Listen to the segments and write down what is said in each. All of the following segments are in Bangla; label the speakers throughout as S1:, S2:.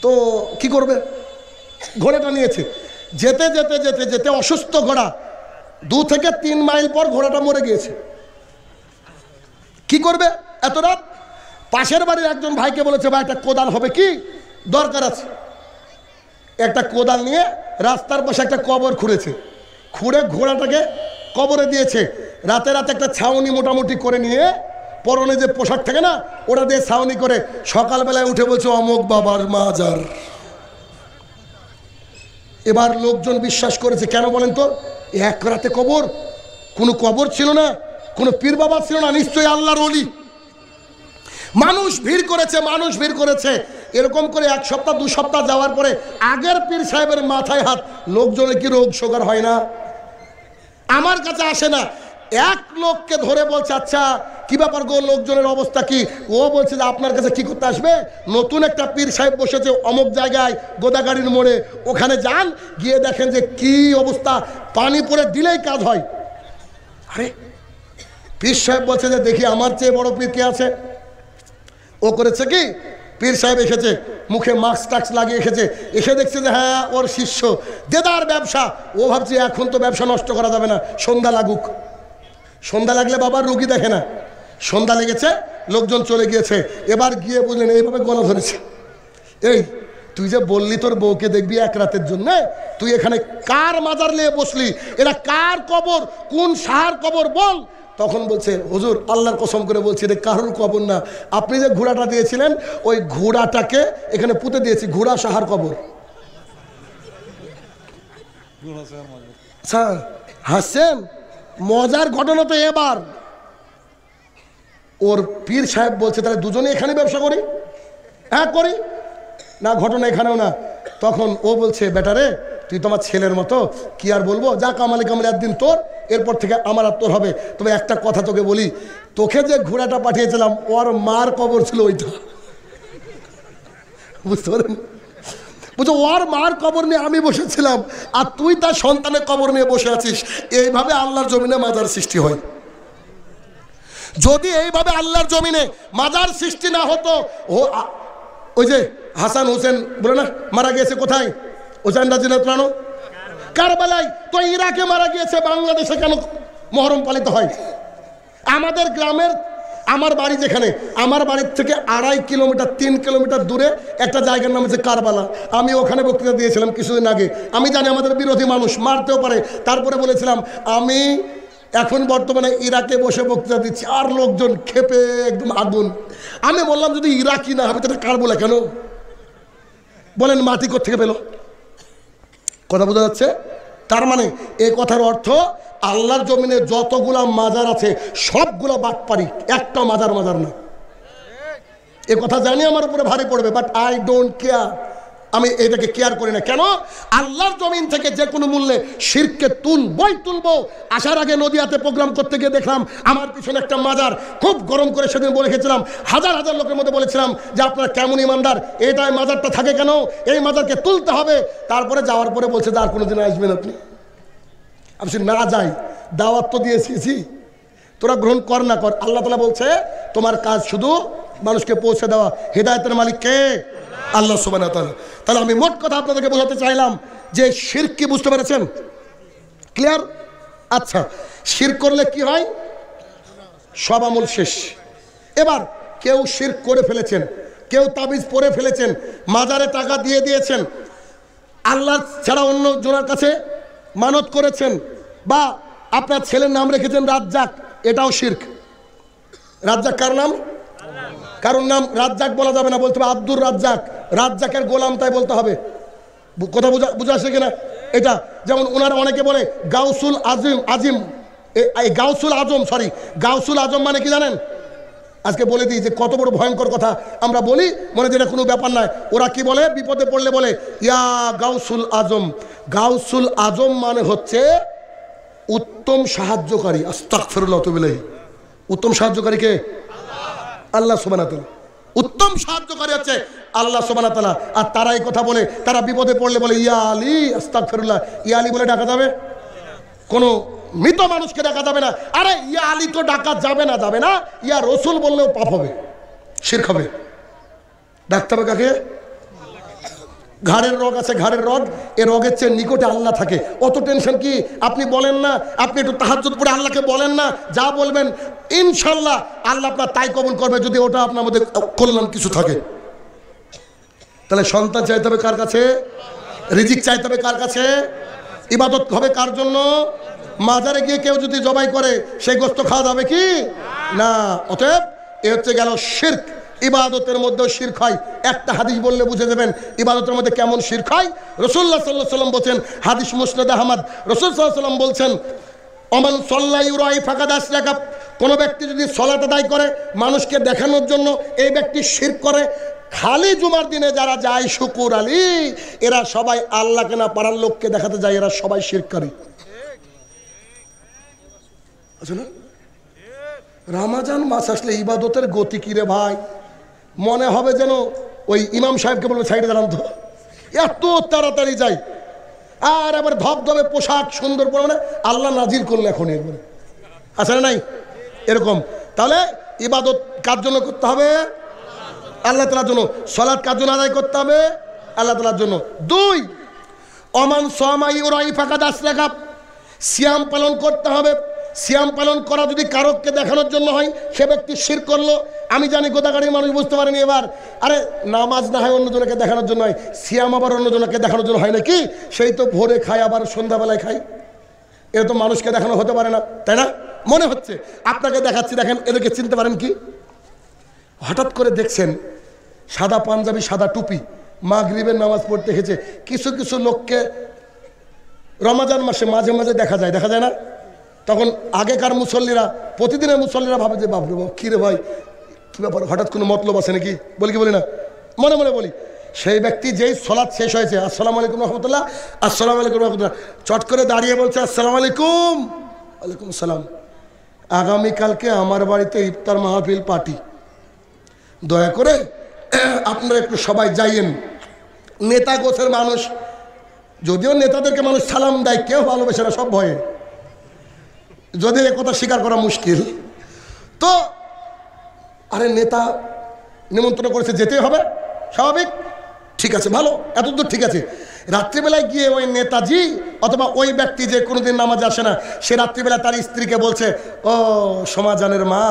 S1: তো কি করবে, ঘোড়াটা নিয়েছে, যেতে যেতে যেতে যেতে অসুস্থ ঘোড়া, 2 থেকে 3 মাইল পর ঘোড়াটা মরে গিয়েছে। কি করবে এত রাত? পাশের বাড়ির একজন ভাইকে বলেছে, ভাই একটা কোদাল হবে কি, দরকার আছে। একটা কোদাল নিয়ে রাস্তার পাশে একটা কবর খুঁড়েছে, খুঁড়ে ঘোড়াটাকে কবরে দিয়েছে। রাতে রাতে একটা ছাউনি মোটামুটি করে নিয়ে, পরনে যে পোশাক থাকে না ওটা দিয়ে ছাউনি করে, সকালবেলায় উঠে বলছে অমুক বাবার মাজার। এবার লোকজন বিশ্বাস করেছে। কেন বলেন তো? এক রাতে কবর, কোনো কবর ছিল না, কোনো পীর বাবা ছিল না, নিশ্চয়ই আল্লাহর ওলি। মানুষ ভিড় করেছে, মানুষ ভিড় করেছে। এরকম করে 1 সপ্তাহ 2 সপ্তাহ যাওয়ার পরে আগের পীর সাহেবের মাথায় হাত। লোকজনের কি রোগ শোগার হয় না? আমার কাছে আসে না, এক লোককে ধরে বলছে, আচ্ছা কি ব্যাপার গো, লোকজনের অবস্থা কি? ও বলছে যে আপনার কাছে কি করতে আসবে, নতুন একটা পীর সাহেব বসেছে অমুক জায়গায় গোদাগাড়ির মোড়ে, ওখানে যান, গিয়ে দেখেন যে কি অবস্থা, পানি পড়ে দিলেই কাজ হয়। আরে পীর সাহেব বলছে যে দেখি আমার চেয়ে বড় পীর কে আছে। ও করেছে কি, পীর সাহেব এসেছে, মুখে মাস্ক টাক্স লাগিয়ে এসেছে, এসে দেখছে যে হ্যাঁ ওর শিষ্য, দেদার ব্যবসা। ও ভাবছে এখন তো ব্যবসা নষ্ট করা যাবে না, সন্ধ্যা লাগুক। সন্ধ্যা লাগলে বাবার রুগী দেখে না। সন্ধ্যা লেগেছে, লোকজন চলে গিয়েছে। এবার গিয়ে বুঝলেন এইভাবে গলা ধরেছে, এই তুই যে বললি তোর বউকে দেখবি 1 রাতের জন্য, তুই এখানে কার মাজার নিয়ে বসলি, এরা কার কবর, কোন সাহার কবর বল। তখন বলছে, হুজুর আল্লাহর কসম করে বলছি এটা কারোর কবর না, আপনি যে ঘোড়াটা দিয়েছিলেন ওই ঘোড়াটাকে এখানে পুঁতে দিয়েছি, ঘোড়া সাহার কবর। আচ্ছা হাসছেন, মজার ঘটনা তো এবার। ওর পীর সাহেব বলছে তাহলে দুজনে এখানে ব্যবসা করি। হ্যাঁ করি না, ঘটনা এখানেও না। তখন ও বলছে, বেটারে তুই তোমার ছেলের মতো, কি আর বলবো, যা কামালি কামালি একদিন তোর, এরপর থেকে আমার আর তোর হবে। তবে একটা কথা তোকে বলি, তোকে যে ঘোড়াটা পাঠিয়েছিলাম ওর মার কবর ছিল ওইটা, বুঝতে পারেন? বুঝছো, ওর মার কবর নিয়ে আমি বসেছিলাম, আর তুই তার সন্তানের কবর নিয়ে বসে আছিস। এইভাবে আল্লাহর জমিনে মাজার সৃষ্টি হয়। যদি এইভাবে আল্লাহর জমিনে মাজার সৃষ্টি না হতো, ওই যে হাসান হোসেন বলে না মারা গিয়েছে কোথায়, হোসেন রাজিয়াল্লাহু কারবালায়, তো ইরাকে মারা গিয়েছে, বাংলাদেশে কেন মহরম পালিত হয়? আমাদের গ্রামের, আমার বাড়ি যেখানে, আমার বাড়ির থেকে 2.5 কিলোমিটার 3 কিলোমিটার দূরে একটা জায়গার নাম হচ্ছে কারবালা। আমি ওখানে বক্তৃতা দিয়েছিলাম কিছুদিন আগে। আমি জানি আমাদের বিরোধী মানুষ মারতেও পারে, তারপরে বলেছিলাম আমি এখন বর্তমানে ইরাকে বসে বক্তৃতা দিচ্ছি, আর লোকজন ক্ষেপে একদম আগুন। আমি বললাম যদি ইরাকি না হবে তাহলে কারবালা কেন? বলেন মাটি কোত্থেকে পেল? কথা বোঝা যাচ্ছে? তার মানে এই কথার অর্থ আল্লাহর জমিনে যতগুলা মাজার আছে সবগুলা বাটপারি, একটা মাজার না। এ কথা জানি আমার উপরে ভারী পড়বে, বাট আই ডোন্ট কেয়ার। আমি এটাকে কেয়ার করি না। কেন? আল্লাহর জমিন থেকে যে কোনো মূল্যে শিরকে তুলবো। আসার আগে নদিয়াতে প্রোগ্রাম করতে গিয়ে দেখলাম আমার পিছনে একটা মাজার, খুব গরম করে সেদিন বলে রেখেছিলাম, হাজার হাজার লোকের মধ্যে বলেছিলাম যে আপনারা কেমন ইমানদার, এটাই মাজারটা থাকে কেন, এই মাজারকে তুলতে হবে। তারপরে যাওয়ার পরে বলছে যে আর কোনোদিন আসবেন আপনি। আমি না যাই, দাওয়াত তো দিয়েছি, তোরা গ্রহণ কর না কর, আল্লাহ তাআলা বলছে তোমার কাজ শুধু মানুষকে পৌঁছে দেওয়া। হেদায়েতের মালিক কে? আল্লাহ সুবহানাহু ওয়া তাআলা। তাহলে আমি মোট কথা আপনাদেরকে বোঝাতে চাইলাম যে শিরক কি, বুঝতে পেরেছেন? ক্লিয়ার? আচ্ছা, শিরক করলে কি হয়? সব আমল শেষ। এবার কেউ শিরক করে ফেলেছেন, কেউ তাবিজ পরে ফেলেছেন, মাজারে টাকা দিয়ে দিয়েছেন, আল্লাহ ছাড়া অন্য জনের কাছে মানত করেছেন, বা আপনার ছেলের নাম রেখেছেন রাজ্জাক, এটাও শিরক। রাজ্জাক কার নাম? কারণ নাম রাজ্জাক বলা যাবে না, বলতে হবে আব্দুর রাজ্জাক, রাজ্জাকের গোলাম তাই বলতে হবে। কথা বুঝা আসে কিনা? এটা যেমন ওনারা অনেকে বলে গাউসুল আজিম, গাউসুল আজম মানে কি জানেন? আজকে বলে দিই যে কত বড় ভয়ঙ্কর কথা আমরা বলি, মনে যেটা কোনো ব্যাপার নয়। ওরা কি বলে, বিপদে পড়লে বলে ইয়া গাউসুল আজম। গাউসুল আজম মানে হচ্ছে উত্তম সাহায্যকারী। আস্তাগফিরুল্লাহ ওয়া আতুবু ইলাইহি। উত্তম সাহায্যকারী কে? আল্লাহ সুবহানাহু ওয়া তাআলা। উত্তম সাহায্যকারী হচ্ছে আল্লাহ সুবহানাহু ওয়া তাআলা। আর তারা এই কথা বলে, তারা বিপদে পড়লে বলে ইয়া আলী। আস্তাগফিরুল্লাহ, ইয়া আলী বলে ডাকা যাবে? কোনো মৃত মানুষকে ডাকা যাবে না। আরে ইয়া আলী তো ডাকা যাবে না, ইয়া রসুল বললেও পাপ হবে, শিরক হবে। ডাকতে হবে কাকে? ঘাড়ের রগ আছে, ঘাড়ের রগ, এ রগের চেয়ে নিকটে আল্লাহ থাকে। অত টেনশন কি? আপনি বলেন না, আপনি একটু তাহাজ্জুদ পড়ে আল্লাহকে বলেন না, যা বলবেন ইনশাল্লাহ আল্লাহ আপনার তাই কবুল করবে, যদি ওটা আপনার মধ্যে কল্যাণ কিছু থাকে। তাহলে সন্তান চাইতে হবে কার কাছে? রিজিক চাইতে হবে কার কাছে? ইবাদত হবে কার জন্য? মাজারে গিয়ে কেউ যদি জবাই করে সেই গোশত খাওয়া যাবে কি? না। অতএব এ হচ্ছে গেল শিরক। ইবাদতের মধ্যেও শিরক হয়। একটা হাদিস বললে বুঝে যাবেন ইবাদতের মধ্যে কেমন শিরক হয়। রাসূলুল্লাহ সাল্লাল্লাহু আলাইহি ওয়াসাল্লাম বলেন, হাদিস মুসনাদ আহমদ, রাসূল সাল্লাল্লাহু আলাইহি ওয়াসাল্লাম বলছেন, ওমান সাল্লা ইউরাই ফাকাদ আশরাকা, কোনো ব্যক্তি যদি সালাত আদায় করে মানুষকে দেখানোর জন্য, এই ব্যক্তি শিরক করে। খালি জুমার দিনে যারা যায় শুকুর আলী, এরা সবাই আল্লাহকে না পারার লোককে দেখাতে যায়, এরা সবাই শিরককারী। আছে না? রমজান মাস আসলে ইবাদতের গতি কি রে ভাই, মনে হবে যেন ওই ইমাম সাহেবকে বলবে সাইডে দাঁড়ান তো, এত তাড়াতাড়ি যাই। আর আবার ধবধবে পোশাক সুন্দর পরে, মানে আল্লাহ নাজির করলে এখন এরপরে আছে না নাই এরকম। তাহলে ইবাদত কার জন্য করতে হবে? আল্লাহ তাআলার জন্য। সালাত কার জন্য আদায় করতে হবে? আল্লাহ তাআলার জন্য। 2, ওমান সামা ইউরাই ফাকাদ আশরাকা, সিয়াম পালন করতে হবে। সিয়াম পালন করা যদি কারককে দেখানোর জন্য হয়, সে ব্যক্তি শিরক করলো। আমি জানি গোদাগাড়ির মানুষ বুঝতে পারেনি এবার, আরে নামাজ না হয় অন্যজনকে দেখানোর জন্য হয়, সিয়াম আবার অন্যজনকে দেখানোর জন্য হয় নাকি? সেই তো ভোরে খায় আবার সন্ধ্যাবেলায় খায়, এটা তো মানুষকে দেখানো হতে পারে না, তাই না? মনে হচ্ছে আপনাকে দেখাচ্ছি, দেখেন এদেরকে চিনতে পারেন কি? হঠাৎ করে দেখছেন সাদা পাঞ্জাবি, সাদা টুপি, মাগরিবের নামাজ পড়তে এসেছে। কিছু কিছু লোককে রমজান মাসে মাঝে মাঝে দেখা যায় না? তখন আগেকার মুসল্লিরা, প্রতিদিনের মুসল্লিরা ভাবে যে বাপরে বাপ, কী রে ভাই, কী ব্যাপার, হঠাৎ কোনো মতলব আছে নাকি? বলি কি বলি না? মনে মনে বলি। সেই ব্যক্তি যেই সলাৎ শেষ হয়েছে, আসসালামু আলাইকুম রহমতুল্লাহ, আসসালামু আলাইকুম রহমতুল্লাহ, চট করে দাঁড়িয়ে বলছে, আসসালামু আলাইকুম। ওয়ালাইকুম আসসালাম, আগামীকালকে আমার বাড়িতে ইফতার মাহফিল পার্টি, দয়া করে আপনারা একটু সবাই যাইয়েন। নেতা গোছের মানুষ, যদিও নেতাদেরকে মানুষ সালাম দেয়, কেউ ভালোবাসে না, সব ভয়ে, যদি এ কথা স্বীকার করা মুশকিল। তো আরে নেতা নিমন্ত্রণ করেছে, যেতেই হবে, স্বাভাবিক, ঠিক আছে, ভালো, এতদূর ঠিক আছে। রাত্রিবেলায় গিয়ে ওই নেতাজি অথবা ওই ব্যক্তি যে কোনোদিন নামাজে আসে না, সে রাত্রিবেলা তার স্ত্রীকে বলছে, ও সমাজানের মা,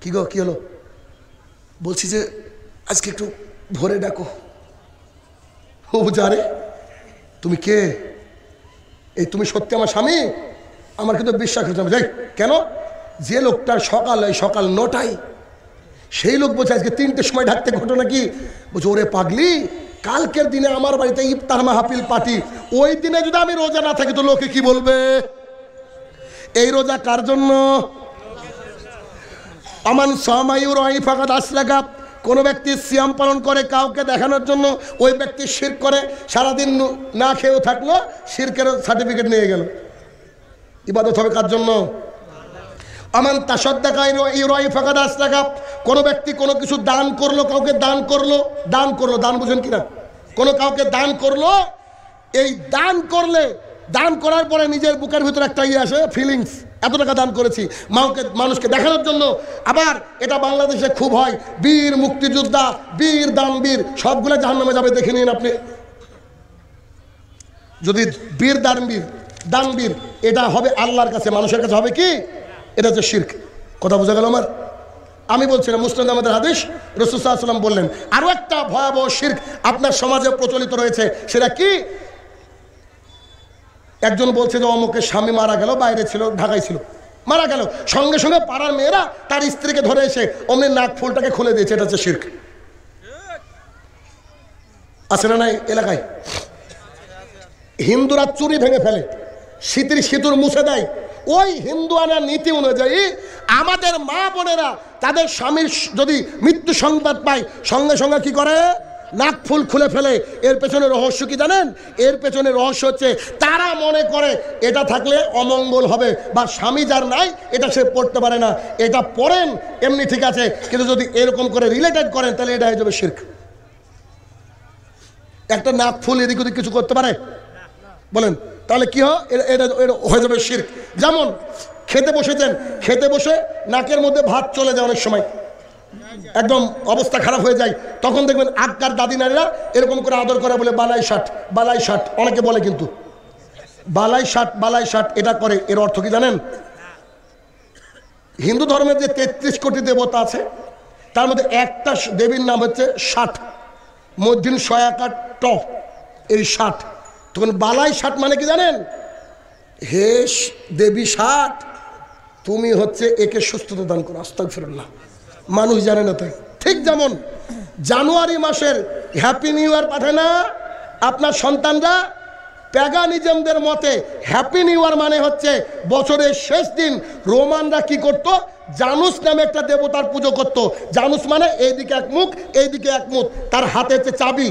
S1: কি গো, কি হলো? বলছি যে আজকে একটু ভোরে ডাকো। ও যারে, তুমি কে? এই তুমি সত্যি আমার স্বামী? আমার কিন্তু বিশ্বাস হচ্ছে না। যাই, কেন? যে লোকটার সকাল 9টায়, সেই লোক বলছে আজকে 3টের সময় ডাকতে, ঘটনা কি? বলছে, ওরে পাগলি, কালকের দিনে আমার বাড়িতে ইফতার মাহফিল পার্টি, ওই দিনে যদি আমি রোজা না থাকি তো লোকে কি বলবে? এই রোজা কার জন্য? আমান সামায়ুরাই ফাকাদ আশরাকা, কোনো ব্যক্তি সিয়াম পালন করে কাউকে দেখানোর জন্য, ওই ব্যক্তি শিরক করে। সারাদিন না খেয়েও থাকলো, শিরকের সার্টিফিকেট নিয়ে গেল। ইবাদত হবে কার জন্য? আমান তাসাদ্দাকা ইউরাই ফাকাদ আশরাকা, কোনো ব্যক্তি কোনো কিছু দান করলো, কাউকে দান করলো, দান বুঝেন কিনা? কোনো কাউকে দান করলো, এই দান করলে, দান করার পরে নিজের বুকের ভিতরে একটা আসে, ফিলিংস, এত টাকা দান করেছি, মানুষকে দেখানোর জন্য। আবার এটা বাংলাদেশে খুব হয়, বীর মুক্তিযোদ্ধা, বীর দানবীর, সবগুলো জাহান্নামে যাবে, দেখে নিন আপনি। যদি বীর দানবীর এটা হবে আল্লাহর কাছে, মানুষের কাছে হবে কি? এটা হচ্ছে শিরক। কথা বোঝা গেল আমার? আমি বলছিলাম মুসনাদ আমাদের হাদিস, রাসূল সাল্লাল্লাহু আলাইহি ওয়াসাল্লাম বললেন আরো একটা ভয়াবহ শিরক আপনার সমাজে প্রচলিত রয়েছে। সেটা কি? একজন বলছে যে অমুকের স্বামী মারা গেল, বাইরে ছিল, ঢাকায় ছিল, মারা গেল, সঙ্গে সঙ্গে পাড়ার মেয়েরা তার স্ত্রীকে ধরে এসে অমনি নাক ফুলটাকে খুলে দিয়েছে। এটা হচ্ছে শিরক। আছে না নাই এলাকায়? হিন্দুরা চুরি ভেঙে ফেলে, সিঁতুর মুছে দেয়। ওই হিন্দুয়ানা নীতি অনুযায়ী আমাদের মা বোনেরা তাদের স্বামীর যদি মৃত্যু সংবাদ পায়, সঙ্গে সঙ্গে কি করে? নাক ফুল খুলে ফেলে। এর পেছনে রহস্য কি জানেন? এর পেছনে রহস্য হচ্ছে তারা মনে করে এটা থাকলে অমঙ্গল হবে, বা স্বামী যার নাই এটা সে পড়তে পারে না। এটা পড়েন এমনি ঠিক আছে, কিন্তু যদি এরকম করে রিলেটেড করেন তাহলে এটা হয়ে যাবে শিরক। একটা নাক ফুল এদিক ওদিক কিছু করতে পারে? বলেন, তাহলে কি হয়? এটা হয়ে যাবে শিরক। যেমন খেতে বসেছেন, খেতে বসে নাকের মধ্যে ভাত চলে যায় অনেক সময়, একদম অবস্থা খারাপ হয়ে যায়, তখন দেখবেন আগকার দাদি নারীরা এরকম করে আদর করে, বলে বালাই ষাট, বালাই ষাট, অনেকে বলে কিন্তু বালাই ষাট, বালাই ষাট, এটা করে। এর অর্থ কি জানেন? হিন্দু ধর্মের যে 33 কোটি দেবতা আছে তার মধ্যে একটা দেবীর নাম হচ্ছে ষাট, মধ্যিন সয়াকার ট, এই ষাট। তখন বালাই ষাট মানে কি জানেন? হে দেবী ষাট, তুমি হচ্ছে একে সুস্থতা দান করো। আস্তাগফিরুল্লাহ। মানুষ জানে না তাই। ঠিক যেমন জানুয়ারি মাসের হ্যাপি নিউ ইয়ার পাঠায় না আপনার সন্তানরা, প্যাগানিজমদের মতে হ্যাপি নিউ ইয়ার মানে হচ্ছে বছরের শেষ দিন রোমানরা কি করত? জানুস নামে একটা দেবতার পুজো করত। জানুস মানে এইদিকে এক মুখ, এইদিকে এক মুখ, তার হাতে হচ্ছে চাবি।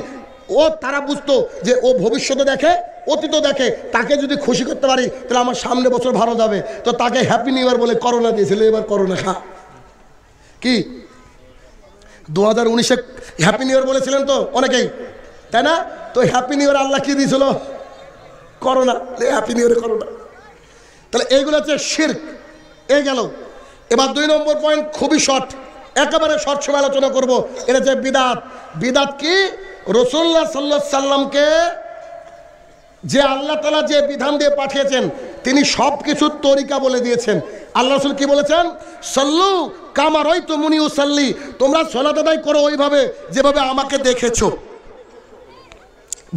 S1: ও তারা বুঝতো যে ও ভবিষ্যতে দেখে, অতীত দেখে, তাকে যদি খুশি করতে পারি তাহলে আমার সামনে বছর ভালো যাবে। তো তাকে হ্যাপি নিউ ইয়ার বলে করোনা দিয়েছিল, এবার করোনা খা। কি 2019-এ হ্যাপি নিউ ইয়ার বলেছিলেন তো অনেকেই, তাই না? তো হ্যাপি নিউ ইয়ার আল্লাহ কি দিয়েছিল? করোনা। হ্যাপি নিউ ইয়ারে করোনা। তাহলে এইগুলো হচ্ছে শিরক। এই গেল। এবার 2 নম্বর পয়েন্ট, খুবই শর্ট, একেবারে শর্ট সময় আলোচনা করবো। এটা হচ্ছে বিদাত। বিদাত কি? রাসূলুল্লাহ সাল্লাল্লাহু আলাইহি সাল্লামকে যে আল্লাহ তাআলা যে বিধান দিয়ে পাঠিয়েছেন তিনি সব কিছুর তরিকা বলে দিয়েছেন। আল্লাহ রাসূল কি বলেছেন? সাল্লু কামা রাআইতুমুনি উসাল্লি, তোমরা সালাত আদায় করো ওইভাবে যেভাবে আমাকে দেখেছো।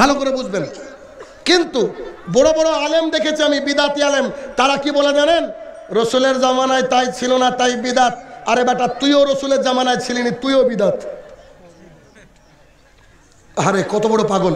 S1: ভালো করে বুঝবেন। কিন্তু বড় বড় আলেম দেখেছি আমি, বিদাতি আলেম, তারা কি বলে জানেন? রসুলের জামানায় তাই ছিল না, তাই বিদাত। আরে বেটা, তুইও রসুলের জামানায় ছিলিনি, তুইও বিদাত। আরে কত বড় পাগল!